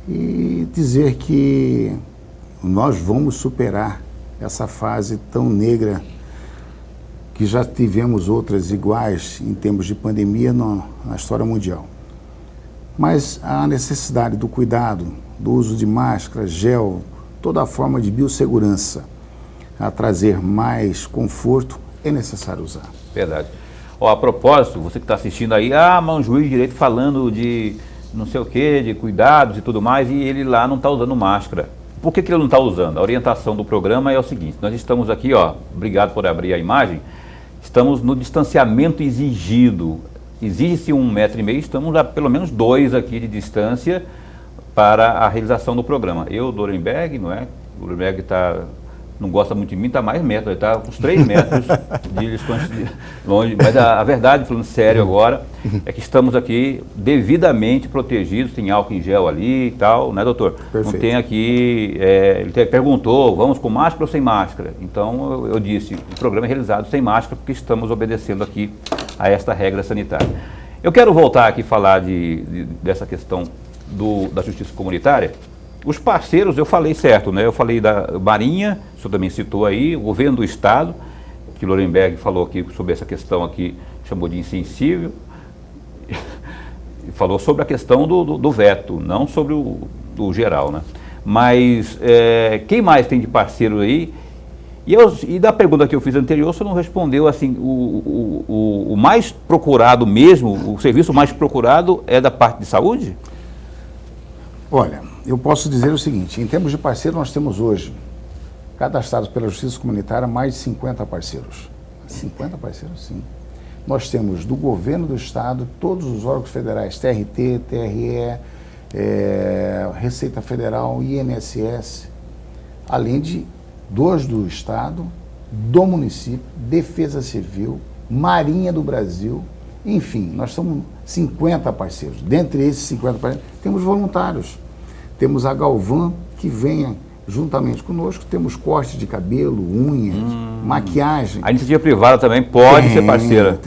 e dizer que nós vamos superar essa fase tão negra que já tivemos outras iguais em termos de pandemia na história mundial. Mas a necessidade do cuidado, do uso de máscara, gel, toda a forma de biossegurança a trazer mais conforto, é necessário usar. Verdade. A propósito, você que está assistindo aí, mas um juiz de direito falando de não sei o que, de cuidados e tudo mais, e ele lá não está usando máscara. Por que ele não está usando? A orientação do programa é o seguinte: nós estamos aqui, obrigado por abrir a imagem, estamos no distanciamento exigido. Exige-se 1,5 metro, estamos a pelo menos 2 aqui de distância para a realização do programa. Eu, Dorenberg, não é? O Dorenberg não gosta muito de mim, está mais metros, ele está com uns 3 metros de distância longe. Mas a verdade, falando sério agora, é que estamos aqui devidamente protegidos, tem álcool em gel ali e tal, né, doutor? Perfeito. Não tem aqui, ele perguntou, vamos com máscara ou sem máscara? Então eu disse, o programa é realizado sem máscara porque estamos obedecendo aqui a esta regra sanitária. Eu quero voltar aqui e falar dessa questão da justiça comunitária. Os parceiros, eu falei certo, né? Eu falei da Marinha, o senhor também citou aí, o governo do Estado, que Lorenberg falou aqui sobre essa questão aqui, chamou de insensível, falou sobre a questão do veto, não sobre o geral, né? Mas quem mais tem de parceiro aí? E da pergunta que eu fiz anterior, o senhor não respondeu assim, o mais procurado mesmo, o serviço mais procurado é da parte de saúde? Olha, eu posso dizer o seguinte: em termos de parceiro, nós temos hoje, cadastrados pela Justiça Comunitária, mais de 50 parceiros. 50 parceiros, sim. Nós temos do governo do Estado, todos os órgãos federais, TRT, TRE, Receita Federal, INSS, além de dois do Estado, do município, Defesa Civil, Marinha do Brasil, enfim, nós somos 50 parceiros. Dentre esses 50 parceiros, temos voluntários. Temos a Galvan, que vem juntamente conosco, temos corte de cabelo, unha, maquiagem. A iniciativa privada também pode ser parceira.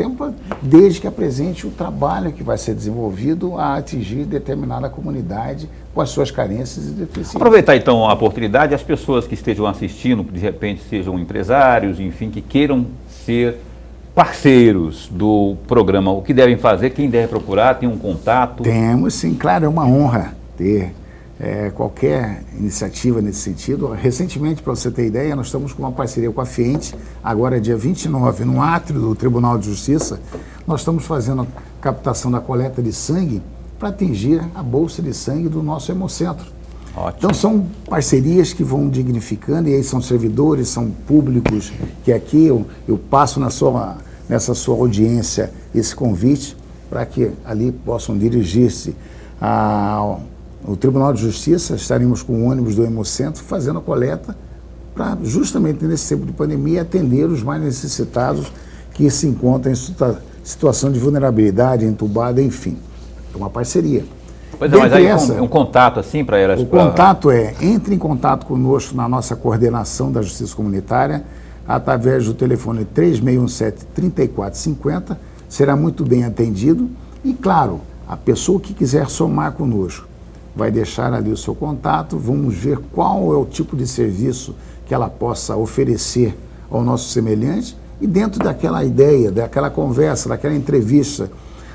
Desde que apresente o trabalho que vai ser desenvolvido a atingir determinada comunidade com as suas carências e deficiências. Aproveitar então a oportunidade, as pessoas que estejam assistindo, de repente sejam empresários, enfim, que queiram ser parceiros do programa, o que devem fazer, quem deve procurar, tem um contato? Temos sim, claro, é uma honra ter qualquer iniciativa nesse sentido. Recentemente, para você ter ideia, nós estamos com uma parceria com a Fiente, agora dia 29, no átrio do Tribunal de Justiça, nós estamos fazendo a captação da coleta de sangue para atingir a bolsa de sangue do nosso Hemocentro. Ótimo. Então são parcerias que vão dignificando, e aí são servidores, são públicos, que aqui eu passo nessa sua audiência esse convite para que ali possam dirigir-se ao Tribunal de Justiça. Estaremos com o ônibus do Hemocentro fazendo a coleta para, justamente nesse tempo de pandemia, atender os mais necessitados que se encontram em situação de vulnerabilidade, entubado, enfim. É uma parceria. Pois é, mas aí um contato assim para elas? O contato entre em contato conosco na nossa coordenação da Justiça Comunitária através do telefone 3617-3450, será muito bem atendido e, claro, a pessoa que quiser somar conosco vai deixar ali o seu contato, vamos ver qual é o tipo de serviço que ela possa oferecer ao nosso semelhante e dentro daquela ideia, daquela conversa, daquela entrevista,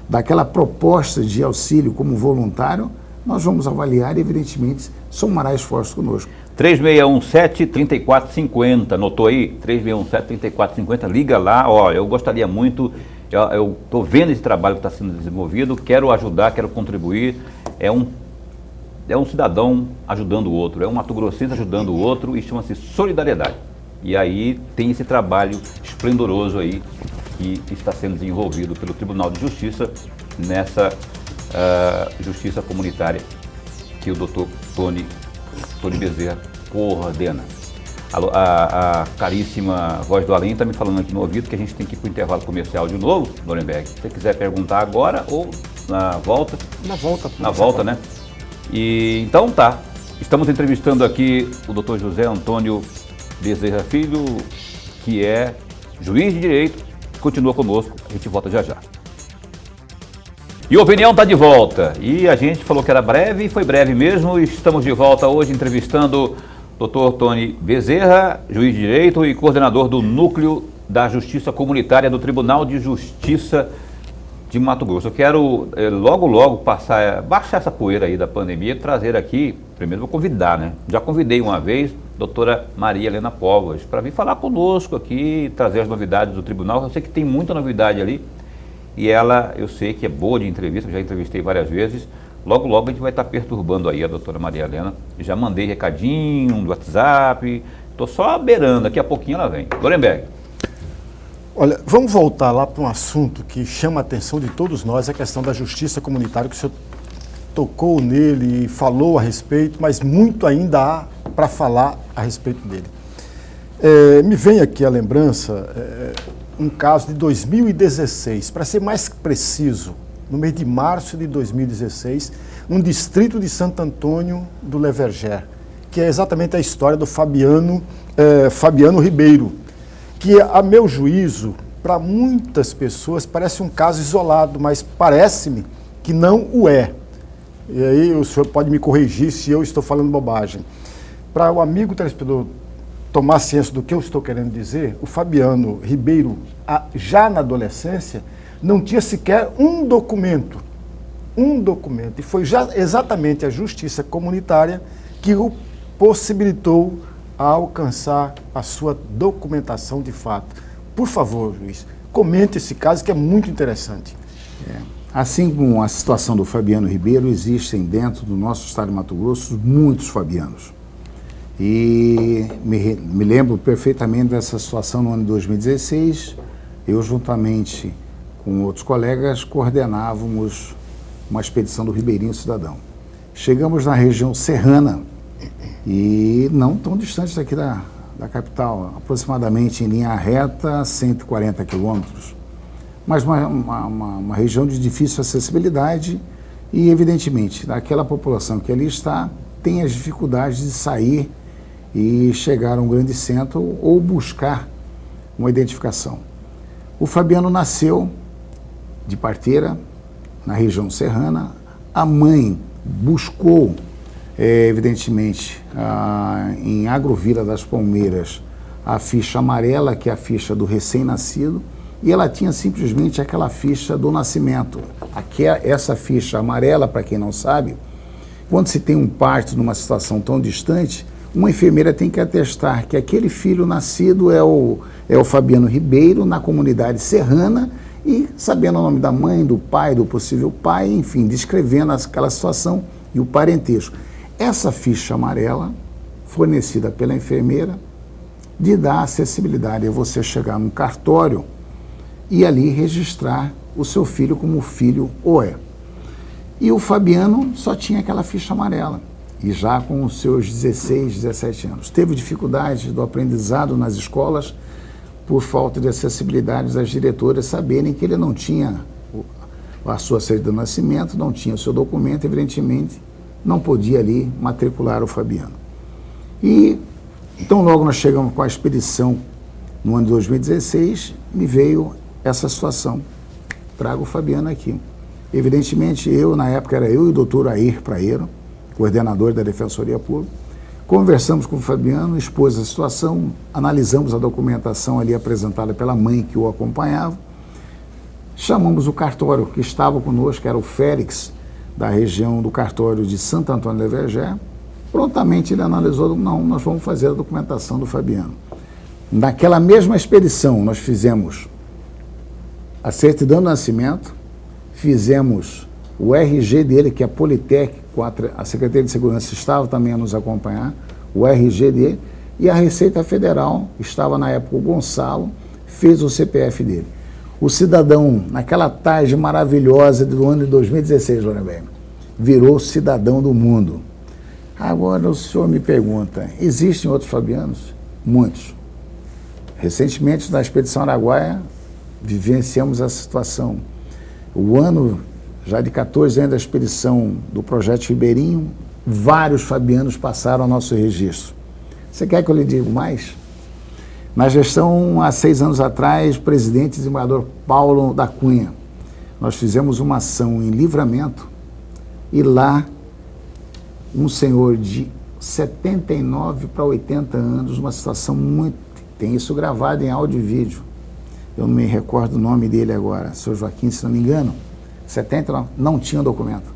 daquela proposta de auxílio como voluntário, nós vamos avaliar e, evidentemente, somará esforços conosco. 3617-3450, anotou aí? 3617-3450, liga lá, olha, eu gostaria muito, eu estou vendo esse trabalho que está sendo desenvolvido, quero ajudar, quero contribuir, é um cidadão ajudando o outro, é um mato-grossense ajudando o outro e chama-se solidariedade. E aí tem esse trabalho esplendoroso aí que está sendo desenvolvido pelo Tribunal de Justiça nessa justiça comunitária que o doutor Tony Bezerra coordena. A caríssima voz do além está me falando aqui no ouvido que a gente tem que ir para o intervalo comercial de novo, Lorenberg. Se você quiser perguntar agora ou na volta. Na volta, né? E então tá, estamos entrevistando aqui o doutor José Antônio Bezerra Filho, que é juiz de direito, continua conosco, a gente volta já já. E a opinião está de volta, e a gente falou que era breve, e foi breve mesmo, estamos de volta hoje entrevistando o doutor Tony Bezerra, juiz de direito e coordenador do Núcleo da Justiça Comunitária do Tribunal de Justiça de Mato Grosso. Eu quero logo baixar essa poeira aí da pandemia e trazer aqui, primeiro vou convidar, né? Já convidei uma vez a doutora Maria Helena Povas para vir falar conosco aqui, trazer as novidades do tribunal. Eu sei que tem muita novidade ali e ela, eu sei que é boa de entrevista, já entrevistei várias vezes. Logo a gente vai estar perturbando aí a doutora Maria Helena. Já mandei recadinho do WhatsApp, estou só beirando, daqui a pouquinho ela vem. Lorenberg. Olha, vamos voltar lá para um assunto que chama a atenção de todos nós, a questão da justiça comunitária, que o senhor tocou nele e falou a respeito, mas muito ainda há para falar a respeito dele. Me vem aqui a lembrança, um caso de 2016, para ser mais preciso, no mês de março de 2016, no distrito de Santo Antônio do Leverger, que é exatamente a história do Fabiano Ribeiro, que, a meu juízo, para muitas pessoas parece um caso isolado, mas parece-me que não o é. E aí o senhor pode me corrigir se eu estou falando bobagem. Para o amigo telespectador tomar ciência do que eu estou querendo dizer, o Fabiano Ribeiro, já na adolescência, não tinha sequer um documento. E foi exatamente a justiça comunitária que o possibilitou a alcançar a sua documentação de fato. Por favor, juiz, comente esse caso que é muito interessante. Assim como a situação do Fabiano Ribeiro, existem dentro do nosso estado de Mato Grosso muitos Fabianos. E me lembro perfeitamente dessa situação no ano de 2016. Eu, juntamente com outros colegas, coordenávamos uma expedição do Ribeirinho Cidadão. Chegamos na região serrana e não tão distante daqui da capital, aproximadamente em linha reta, 140 quilômetros. Mas uma região de difícil acessibilidade e, evidentemente, daquela população que ali está, tem as dificuldades de sair e chegar a um grande centro ou buscar uma identificação. O Fabiano nasceu de parteira, na região serrana. A mãe buscou, evidentemente, em Agrovila das Palmeiras, a ficha amarela, que é a ficha do recém-nascido, e ela tinha simplesmente aquela ficha do nascimento. Essa ficha amarela, para quem não sabe, quando se tem um parto numa situação tão distante, uma enfermeira tem que atestar que aquele filho nascido é o Fabiano Ribeiro, na comunidade serrana, e sabendo o nome da mãe, do pai, do possível pai, enfim, descrevendo aquela situação e o parentesco. Essa ficha amarela, fornecida pela enfermeira, de dar acessibilidade a você chegar num cartório e ali registrar o seu filho como filho ou é. E o Fabiano só tinha aquela ficha amarela, e já com os seus 16, 17 anos. Teve dificuldade do aprendizado nas escolas por falta de acessibilidade das diretoras saberem que ele não tinha a sua certidão de nascimento, não tinha o seu documento, evidentemente não podia ali matricular o Fabiano. E então logo nós chegamos com a expedição no ano de 2016, me veio essa situação. Trago o Fabiano aqui. Evidentemente, na época era eu e o doutor Air Praeiro, coordenador da Defensoria Pública, conversamos com o Fabiano, expôs a situação, analisamos a documentação ali apresentada pela mãe que o acompanhava, chamamos o cartório que estava conosco, que era o Félix, da região do cartório de Santo Antônio de Vergé. Prontamente ele analisou, não, nós vamos fazer a documentação do Fabiano. Naquela mesma expedição, nós fizemos a certidão de nascimento, fizemos o RG dele, que é Politec, a Secretaria de Segurança estava também a nos acompanhar, o RG dele, e a Receita Federal, estava na época o Gonçalo, fez o CPF dele. O cidadão, naquela tarde maravilhosa do ano de 2016, Lorenberg, virou cidadão do mundo. Agora o senhor me pergunta, existem outros Fabianos? Muitos. Recentemente, na Expedição Araguaia, vivenciamos essa situação. O ano já de 14 anos da expedição do Projeto Ribeirinho, vários fabianos passaram ao nosso registro. Você quer que eu lhe diga mais? Na gestão, há 6 anos atrás, presidente e desembargador Paulo da Cunha, nós fizemos uma ação em Livramento e lá um senhor de 79 para 80 anos, uma situação muito... Tem isso gravado em áudio e vídeo. Eu não me recordo o nome dele agora, seu Joaquim, se não me engano. 79, não tinha documento.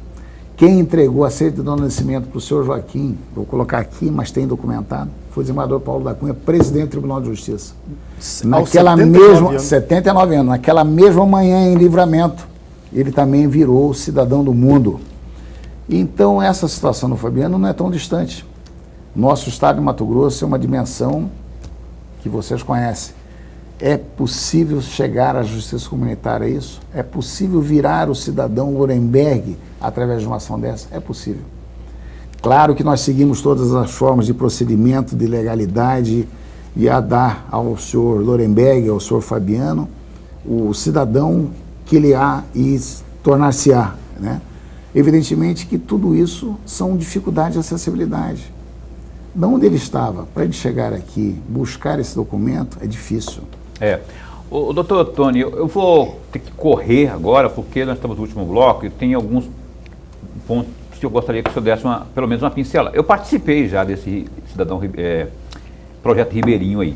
Quem entregou a certidão de nascimento para o senhor Joaquim, vou colocar aqui, mas tem documentado, foi o desembargador Paulo da Cunha, presidente do Tribunal de Justiça. Naquela mesma, 79 anos, naquela mesma manhã em Livramento, ele também virou cidadão do mundo. Então, essa situação no Fabiano não é tão distante. Nosso estado de Mato Grosso é uma dimensão que vocês conhecem. É possível chegar à justiça comunitária, é isso? É possível virar o cidadão Lorenberg através de uma ação dessa? É possível. Claro que nós seguimos todas as formas de procedimento, de legalidade, e a dar ao senhor Lorenberg, ao senhor Fabiano, o cidadão que ele há e tornar-se-á, né? Evidentemente que tudo isso são dificuldades de acessibilidade. De onde ele estava, para ele chegar aqui, buscar esse documento, é difícil. O doutor Tony, eu vou ter que correr agora, porque nós estamos no último bloco e tem alguns pontos que eu gostaria que o senhor desse pelo menos uma pincela. Eu participei já desse projeto Ribeirinho aí.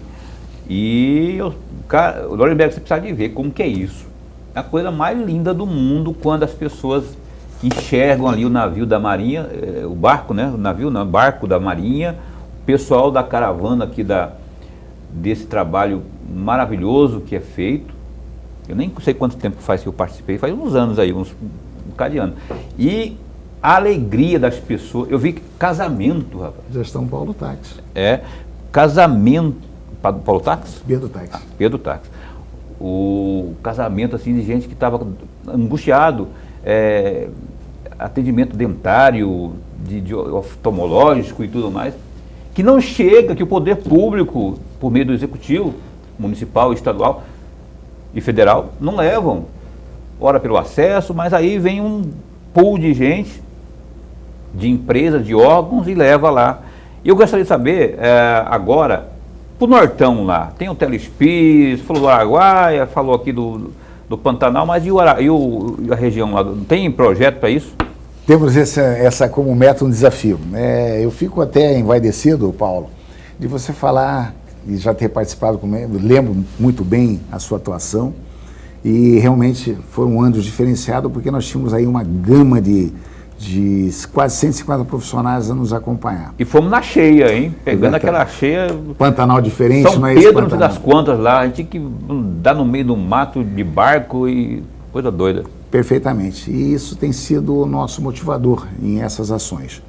E o Lorenberg, você precisa de ver como que é isso. É a coisa mais linda do mundo quando as pessoas enxergam ali o navio da Marinha, o barco, né? O navio, não, barco da Marinha, o pessoal da caravana aqui desse trabalho maravilhoso que é feito. Eu nem sei quanto tempo faz que eu participei, faz uns anos aí, um bocado de anos. E a alegria das pessoas, eu vi casamento, rapaz. Gestão Paulo Tax. Casamento, Paulo Tax? Pedro Tax. Pedro Tax. O casamento assim de gente que estava angustiado, atendimento dentário, de oftalmológico e tudo mais, que não chega, que o poder público, por meio do executivo, municipal, estadual e federal, não levam. Ora pelo acesso, mas aí vem um pool de gente, de empresas, de órgãos e leva lá. E eu gostaria de saber, agora, pro Nortão lá, tem o Telespires, falou do Araguaia, falou aqui do Pantanal, mas e a região lá, tem projeto para isso? Temos essa como meta, um desafio. Eu fico até envaidecido, Paulo, de você falar e já ter participado comigo, lembro muito bem a sua atuação e realmente foram anos diferenciados porque nós tínhamos aí uma gama de quase 150 profissionais a nos acompanhar. E fomos na cheia, hein? Pegando aquela cheia... Pantanal diferente, São mas Pedro, não sei das quantas lá, a gente tinha que dar no meio do mato de barco e coisa doida. Perfeitamente. E isso tem sido o nosso motivador em essas ações.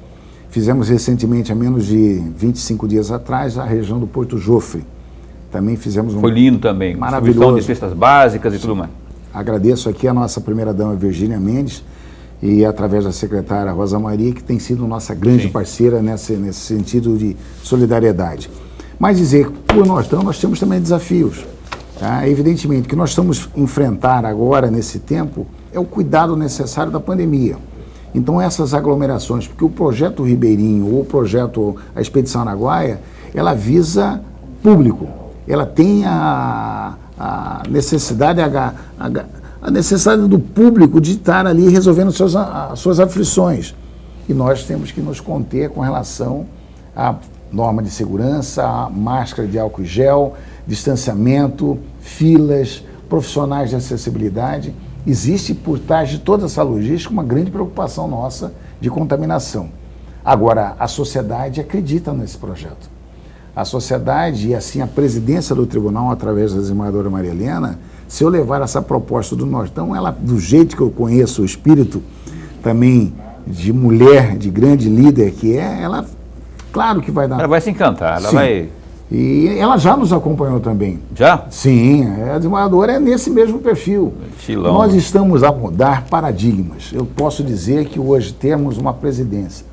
Fizemos recentemente, há menos de 25 dias atrás, a região do Porto Jofre. Também fizemos Foi lindo também. Maravilhoso. De cestas básicas e tudo mais. Agradeço aqui a nossa primeira-dama, Virgínia Mendes, e através da secretária Rosa Maria, que tem sido nossa grande parceira nesse sentido de solidariedade. Mas dizer, por Nortão, nós temos também desafios. Tá? Evidentemente, o que nós estamos enfrentar agora, nesse tempo, é o cuidado necessário da pandemia. Então, essas aglomerações, porque o projeto Ribeirinho ou o projeto A Expedição Araguaia, ela visa público. Ela tem a necessidade, a necessidade do público de estar ali resolvendo as suas aflições. E nós temos que nos conter com relação à norma de segurança, a máscara de álcool e gel, distanciamento, filas, profissionais de acessibilidade. Existe por trás de toda essa logística uma grande preocupação nossa de contaminação. Agora, a sociedade acredita nesse projeto. A sociedade e assim a presidência do tribunal, através da desembargadora Maria Helena, se eu levar essa proposta do Nortão, ela, do jeito que eu conheço o espírito também de mulher, de grande líder que é, ela, claro que vai dar... Ela vai se encantar, ela vai... E ela já nos acompanhou também. Já? Sim, a desembargadora é nesse mesmo perfil. Chilão. Nós estamos a mudar paradigmas. Eu posso dizer que hoje temos uma presidência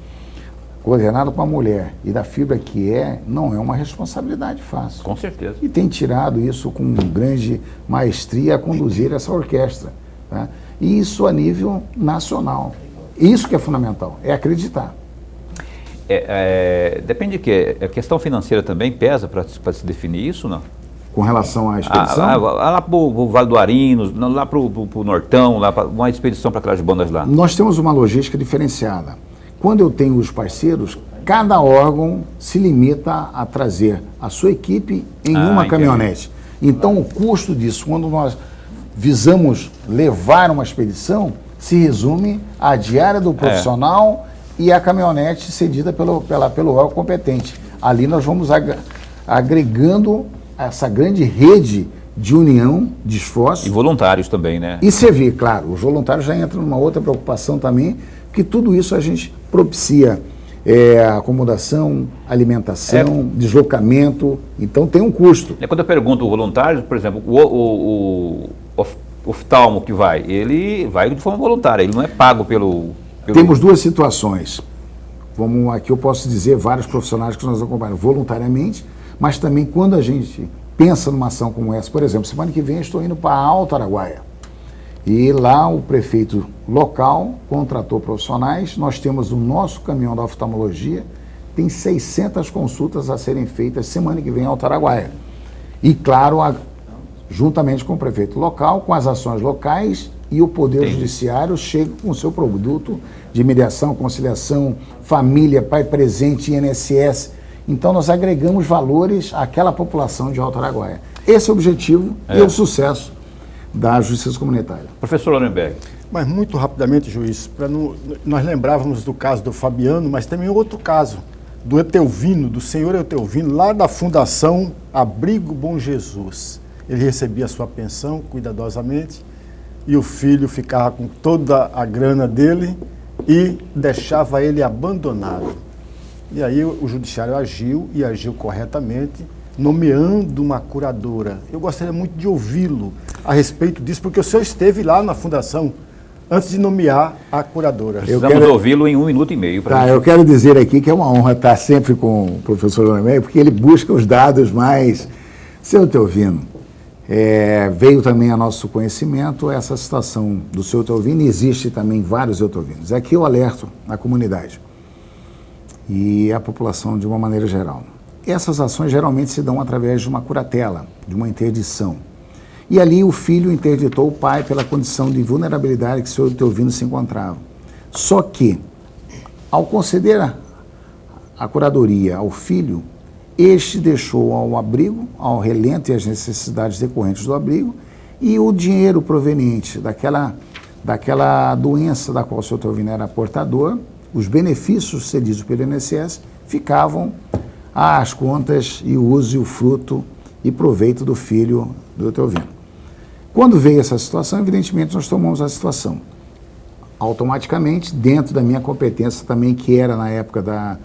coordenada com a mulher e da fibra que não é uma responsabilidade fácil. Com certeza. E tem tirado isso com grande maestria a conduzir essa orquestra. Tá? E isso a nível nacional. Isso que é fundamental, é acreditar. Depende de quê? A questão financeira também pesa para se definir isso, não? Com relação à expedição? Lá para o Vale do Arinos, lá para o Nortão, lá pra uma expedição para aquelas bandas lá. Nós temos uma logística diferenciada. Quando eu tenho os parceiros, cada órgão se limita a trazer a sua equipe em uma caminhonete. Então, o custo disso, quando nós visamos levar uma expedição, se resume à diária do profissional e a caminhonete cedida pelo órgão competente. Ali nós vamos agregando essa grande rede de união, de esforço. E voluntários também, né? E servir, claro. Os voluntários já entram numa outra preocupação também, que tudo isso a gente propicia acomodação, alimentação, deslocamento, então tem um custo. Quando eu pergunto voluntários, por exemplo, o oftalmo que vai, ele vai de forma voluntária, ele não é pago pelo... Temos duas situações. Aqui eu posso dizer vários profissionais que nós acompanhamos voluntariamente, mas também quando a gente pensa numa ação como essa, por exemplo, semana que vem eu estou indo para Alto Araguaia. E lá o prefeito local contratou profissionais, nós temos o nosso caminhão da oftalmologia, tem 600 consultas a serem feitas semana que vem em Alto Araguaia. E claro, juntamente com o prefeito local, com as ações locais e o Poder Judiciário chega com o seu produto de mediação, conciliação, família, pai presente, INSS. Então nós agregamos valores àquela população de Alto Araguaia. Esse é o objetivo e o sucesso da Justiça Comunitária. Professor Lorenberg. Mas muito rapidamente, juiz, nós lembrávamos do caso do Fabiano, mas também outro caso, do Etelvino, do senhor Etelvino, lá da Fundação Abrigo Bom Jesus. Ele recebia a sua pensão cuidadosamente e o filho ficava com toda a grana dele e deixava ele abandonado. E aí o judiciário agiu e agiu corretamente, nomeando uma curadora. Eu gostaria muito de ouvi-lo a respeito disso, porque o senhor esteve lá na Fundação antes de nomear a curadora. Precisamos ouvi-lo em 1 minuto e meio. Tá, eu quero dizer aqui que é uma honra estar sempre com o professor Leonel, porque ele busca os dados mais... Seu Teovino, veio também a nosso conhecimento essa situação do seu Teovino, e existe também vários eutovinos. Aqui eu alerto a comunidade e a população de uma maneira geral. Essas ações geralmente se dão através de uma curatela, de uma interdição. E ali o filho interditou o pai pela condição de vulnerabilidade que o seu Teovino se encontrava. Só que, ao conceder a curadoria ao filho, este deixou ao abrigo, ao relento e às necessidades decorrentes do abrigo, e o dinheiro proveniente daquela doença da qual o seu Teovino era portador, os benefícios cedidos pelo INSS, ficavam às contas e o uso e o fruto e proveito do filho do Teovino. Quando veio essa situação, evidentemente nós tomamos a situação. Automaticamente, dentro da minha competência também, que era na época da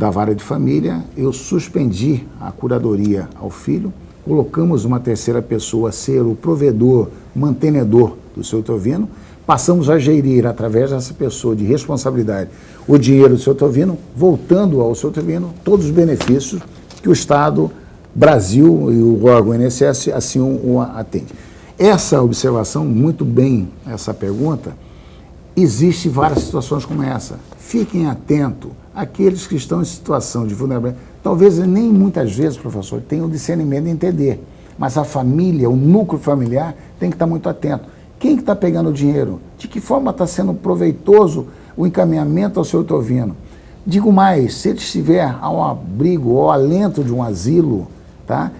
vara de família, eu suspendi a curadoria ao filho, colocamos uma terceira pessoa a ser o provedor, mantenedor do seu Teovino, passamos a gerir, através dessa pessoa de responsabilidade, o dinheiro do seu Teovino, voltando ao seu Teovino todos os benefícios que o Estado, Brasil e o órgão INSS assim o atende. Essa observação, muito bem essa pergunta, existe várias situações como essa. Fiquem atentos àqueles que estão em situação de vulnerabilidade. Talvez nem muitas vezes, professor, tenham o discernimento de entender, mas a família, o núcleo familiar tem que estar muito atento. Quem que está pegando o dinheiro? De que forma está sendo proveitoso o encaminhamento ao seu Teovino? Digo mais, se ele estiver ao abrigo ou ao alento de um asilo, tá?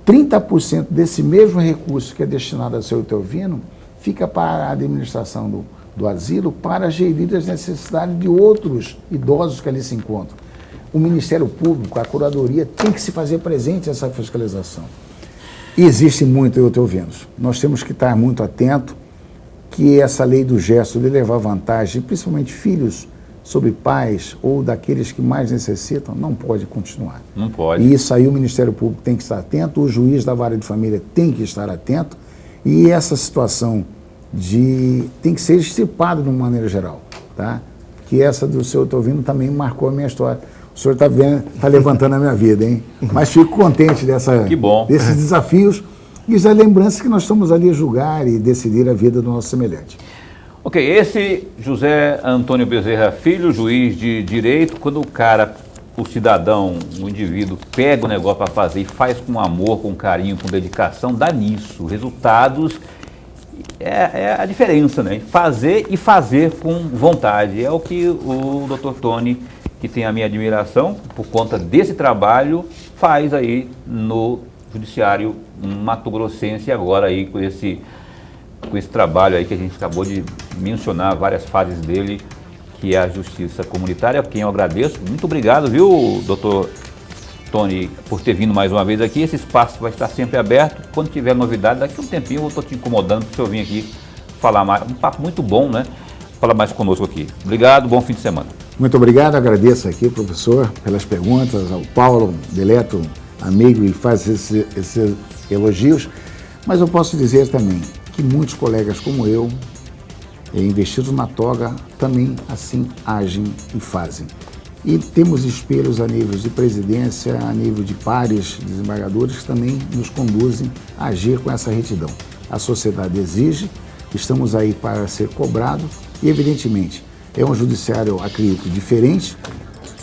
30% desse mesmo recurso que é destinado ao seu Teovino fica para a administração do asilo para gerir as necessidades de outros idosos que ali se encontram. O Ministério Público, a Curadoria, tem que se fazer presente essa fiscalização. E existe muito euteovinos. Nós temos que estar muito atentos que essa lei do gesto de levar vantagem, principalmente filhos sobre pais ou daqueles que mais necessitam, não pode continuar. Não pode. E isso aí o Ministério Público tem que estar atento, o juiz da vara de família tem que estar atento, e essa situação tem que ser extirpada de uma maneira geral, tá? Que essa do seu Teovino também marcou a minha história. O senhor está levantando a minha vida, hein? Mas fico contente desses desafios e das lembranças que nós estamos ali a julgar e decidir a vida do nosso semelhante. Ok, esse José Antônio Bezerra Filho, juiz de direito, quando o cidadão, o indivíduo, pega o negócio para fazer e faz com amor, com carinho, com dedicação, dá nisso. Resultados é a diferença, né? Fazer e fazer com vontade. É o que o Dr. Tony, que tem a minha admiração, por conta desse trabalho, faz aí no Judiciário Mato-Grossense, agora aí com esse trabalho aí que a gente acabou de mencionar, várias fases dele, que é a Justiça Comunitária, a quem eu agradeço. Muito obrigado, viu, doutor Tony, por ter vindo mais uma vez aqui. Esse espaço vai estar sempre aberto. Quando tiver novidade, daqui a um tempinho eu estou te incomodando para o senhor vir aqui falar mais. Um papo muito bom, né? Falar mais conosco aqui. Obrigado, bom fim de semana. Muito obrigado, agradeço aqui, professor, pelas perguntas, ao Paulo, Deleto, amigo, e faz esses elogios. Mas eu posso dizer também que muitos colegas como eu, investidos na toga, também assim agem e fazem. E temos espelhos a nível de presidência, a nível de pares, desembargadores, que também nos conduzem a agir com essa retidão. A sociedade exige, estamos aí para ser cobrados e, evidentemente, é um judiciário, acredito, diferente,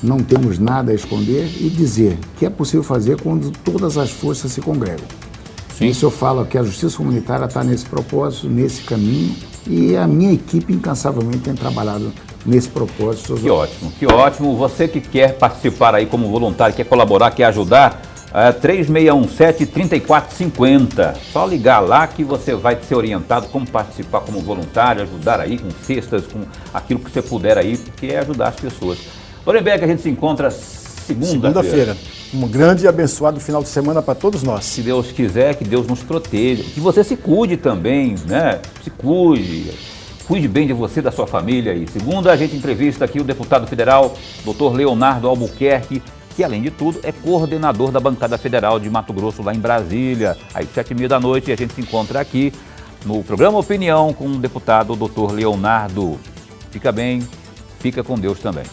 não temos nada a esconder e dizer que é possível fazer quando todas as forças se congregam. Sim. Isso eu falo que a Justiça Comunitária está nesse propósito, nesse caminho, e a minha equipe incansavelmente tem trabalhado nesse propósito. Que ótimo, que ótimo. Você que quer participar aí como voluntário, quer colaborar, quer ajudar, 3617-3450. Só ligar lá que você vai ser orientado como participar como voluntário, ajudar aí com cestas, com aquilo que você puder aí, porque é ajudar as pessoas. Lorenberg, a gente se encontra segunda-feira. Um grande e abençoado final de semana para todos nós. Se Deus quiser, que Deus nos proteja. Que você se cuide também, né? Se cuide. Cuide bem de você e da sua família. E segunda, a gente entrevista aqui o deputado federal, Dr. Leonardo Albuquerque, que, além de tudo, é coordenador da bancada federal de Mato Grosso, lá em Brasília. Às 7h30 da noite, a gente se encontra aqui no programa Opinião com o deputado Dr. Leonardo. Fica bem, fica com Deus também.